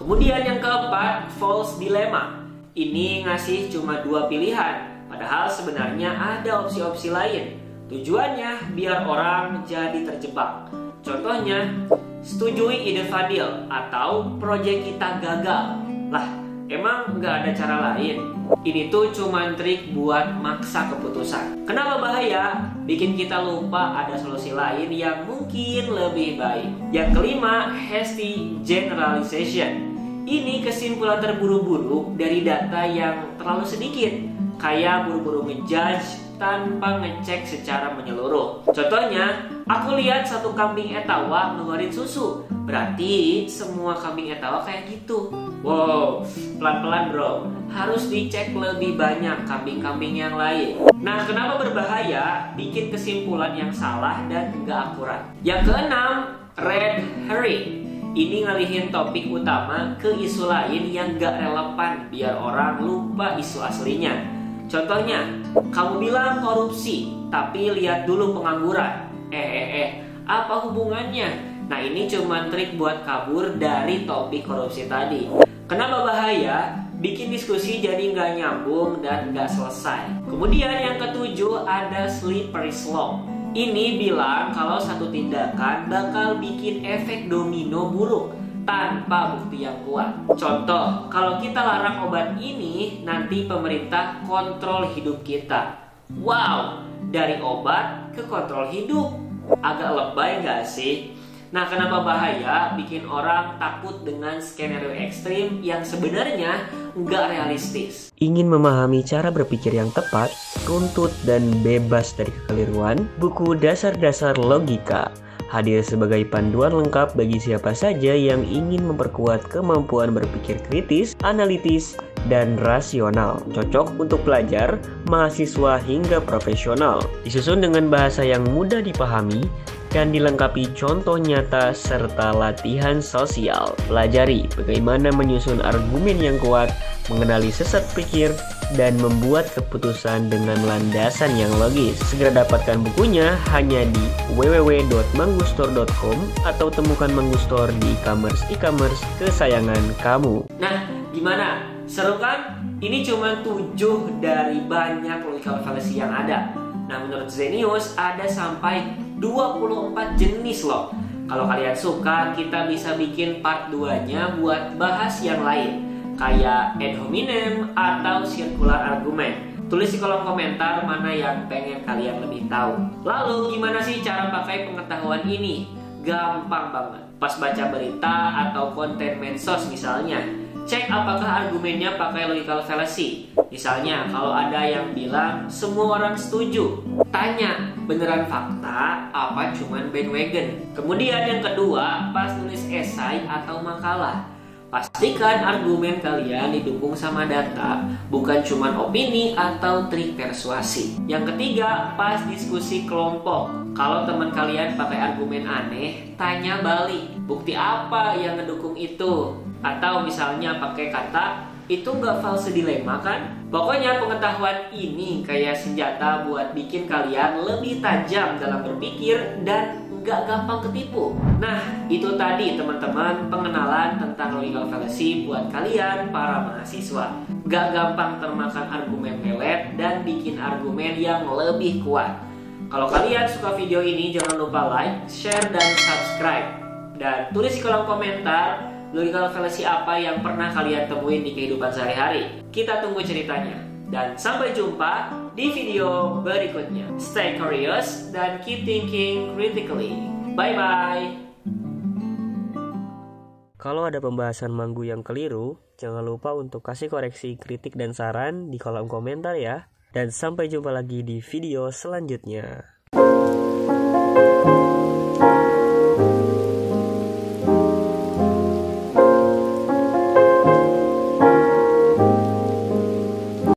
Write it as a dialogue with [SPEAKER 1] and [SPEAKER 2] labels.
[SPEAKER 1] Kemudian yang keempat, false dilemma. Ini ngasih cuma 2 pilihan, padahal sebenarnya ada opsi-opsi lain. Tujuannya biar orang jadi terjebak. Contohnya, setujui ide Fadil atau proyek kita gagal. Lah, emang nggak ada cara lain? Ini tuh cuma trik buat maksa keputusan. Kenapa bahaya? Bikin kita lupa ada solusi lain yang mungkin lebih baik. Yang kelima, hasty generalization. Ini kesimpulan terburu-buru dari data yang terlalu sedikit. Kayak buru-buru ngejudge tanpa ngecek secara menyeluruh. Contohnya, aku lihat satu kambing etawa ngeluarin susu. Berarti semua kambing etawa kayak gitu. Wow, pelan-pelan bro. Harus dicek lebih banyak kambing-kambing yang lain. Nah, kenapa berbahaya? Bikin kesimpulan yang salah dan nggak akurat. Yang keenam, red herring. Ini ngalihin topik utama ke isu lain yang gak relevan biar orang lupa isu aslinya. Contohnya, kamu bilang korupsi, tapi lihat dulu pengangguran. Apa hubungannya? Nah, ini cuma trik buat kabur dari topik korupsi tadi. Kenapa bahaya? Bikin diskusi jadi nggak nyambung dan nggak selesai. Kemudian yang ketujuh ada slippery slope. Ini bilang kalau satu tindakan bakal bikin efek domino buruk tanpa bukti yang kuat. Contoh, kalau kita larang obat ini, nanti pemerintah kontrol hidup kita. Wow, dari obat ke kontrol hidup. Agak lebay nggak sih? Nah, kenapa bahaya? Bikin orang takut dengan skenario ekstrim yang sebenarnya nggak realistis.
[SPEAKER 2] Ingin memahami cara berpikir yang tepat, runtut, dan bebas dari kekeliruan, buku Dasar-Dasar Logika hadir sebagai panduan lengkap bagi siapa saja yang ingin memperkuat kemampuan berpikir kritis, analitis, dan rasional. Cocok untuk pelajar, mahasiswa, hingga profesional. Disusun dengan bahasa yang mudah dipahami dan dilengkapi contoh nyata serta latihan sosial. Pelajari bagaimana menyusun argumen yang kuat, mengenali sesat pikir, dan membuat keputusan dengan landasan yang logis. Segera dapatkan bukunya hanya di www.manggustore.com atau temukan Manggustore di e-commerce kesayangan kamu.
[SPEAKER 1] Nah, gimana? Seru kan? Ini cuma 7 dari banyak logical fallacy yang ada. Nah, menurut Zenius ada sampai 24 jenis loh. Kalau kalian suka, kita bisa bikin part 2-nya buat bahas yang lain, kayak ad hominem atau circular argument. Tulis di kolom komentar mana yang pengen kalian lebih tahu. Lalu gimana sih cara pakai pengetahuan ini? Gampang banget. Pas baca berita atau konten medsos misalnya, cek apakah argumennya pakai logical fallacy. Misalnya kalau ada yang bilang semua orang setuju, tanya beneran fakta apa cuman bandwagon. Kemudian yang kedua, pas nulis esai atau makalah, pastikan argumen kalian didukung sama data, bukan cuma opini atau trik persuasi. Yang ketiga, pas diskusi kelompok, kalau teman kalian pakai argumen aneh, tanya balik, bukti apa yang ngedukung itu? Atau misalnya pakai kata, itu nggak false dilemma kan? Pokoknya pengetahuan ini kayak senjata buat bikin kalian lebih tajam dalam berpikir dan nggak gampang ketipu. Nah, itu tadi teman-teman pengenalan tentang logical fallacy buat kalian para mahasiswa. Nggak gampang termakan argumen lelet dan bikin argumen yang lebih kuat. Kalau kalian suka video ini, jangan lupa like, share, dan subscribe. Dan tulis di kolom komentar logical fallacy apa yang pernah kalian temuin di kehidupan sehari-hari. Kita tunggu ceritanya. Dan sampai jumpa di video berikutnya. Stay curious dan keep thinking critically. Bye-bye.
[SPEAKER 2] Kalau ada pembahasan Manggu yang keliru, jangan lupa untuk kasih koreksi, kritik, dan saran di kolom komentar ya. Dan sampai jumpa lagi di video selanjutnya.